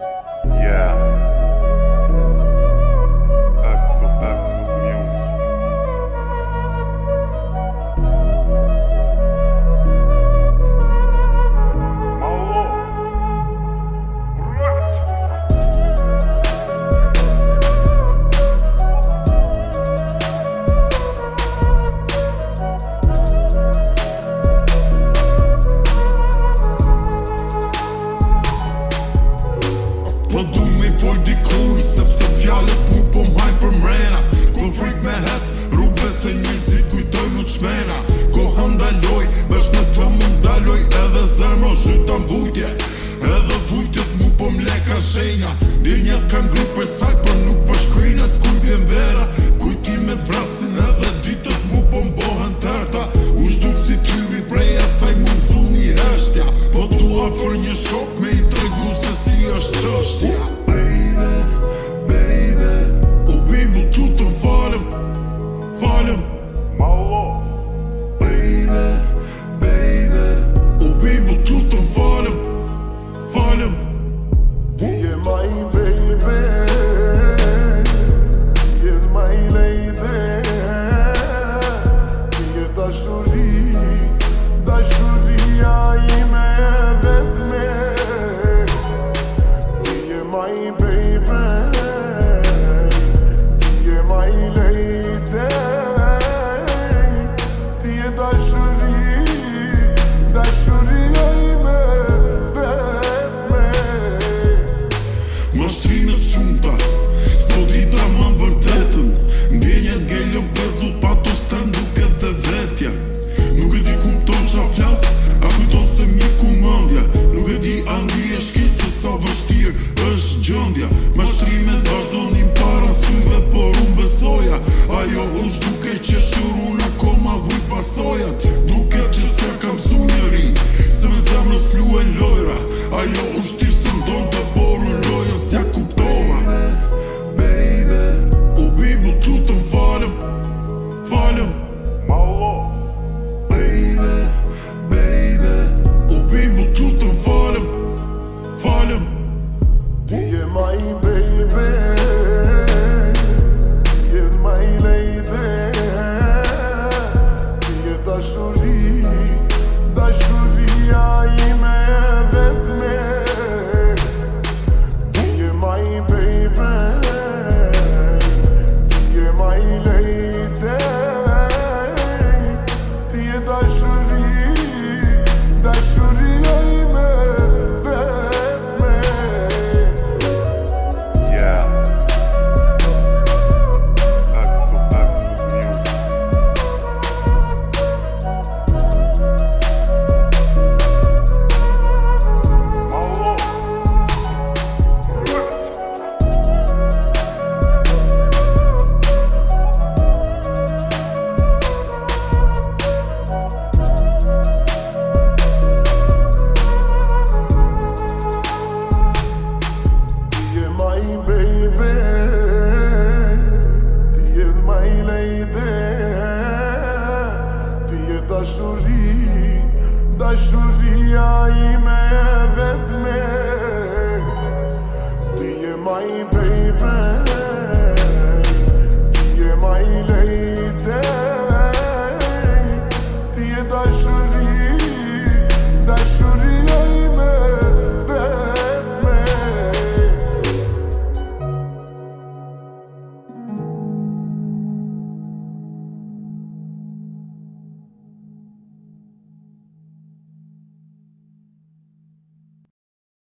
Yeah. Axel Music. Po du me i fol dikuj, sepse fjallet mu po m'hajn për mrena. Kon frik me hec, rrugve se njësit kujtoj mu t'shmena. Koha ndaloj, bashk me të mu ndaloj, edhe zemro zhyta m'vujtje. Edhe vujtjet mu po m'leka shenja. Dinjat kan gru për saj, për nuk po shkrina, s'kuj vjen vera. Kujtimet vrasin edhe ditët mu po m'bohen tërta. U shduk si tymi prej asaj mu m'zu një heshtja. Po du afër një shok me i tregu se si është qështja. Baby, o bibu tutën falem. My love. Baby, o bibu tutën falem. Ti je my baby, ti je my lady. Ti je dashuria ime e vetme. Ti je my baby, ti je my lady. Ti je dashuria ime e vetme. Mashtrimet shumëta, s'po dita ma vërtetën. Ndjenjet gellën bezu patos të nduket e vetja. Nuk e di kupton qa flas, a kujton se miku mëndja. Nuk e di a ndi e shki se sa vështir është gjëndja. Mashtrimet vazhdonin para syve, por unë besoja. Ajo është duke që shurun akoma vuj pasojat. Duke që se kam su njëri, se me zemrës luen lojra. Ajo është tirë se ndon të borën lojën s'ja kuptova. Baby, o bibu tutën falem. My love. Baby, o bibu tutën falem. Ti je my baby, ti je my lady. Ti je dashuria ime e vetme. Ti je my baby, ti je my lady. Ti je dashuria ime e vetme. Yeah. Axel Music. My love. Ti je my baby, ti je my lady. Ti je dashuria ime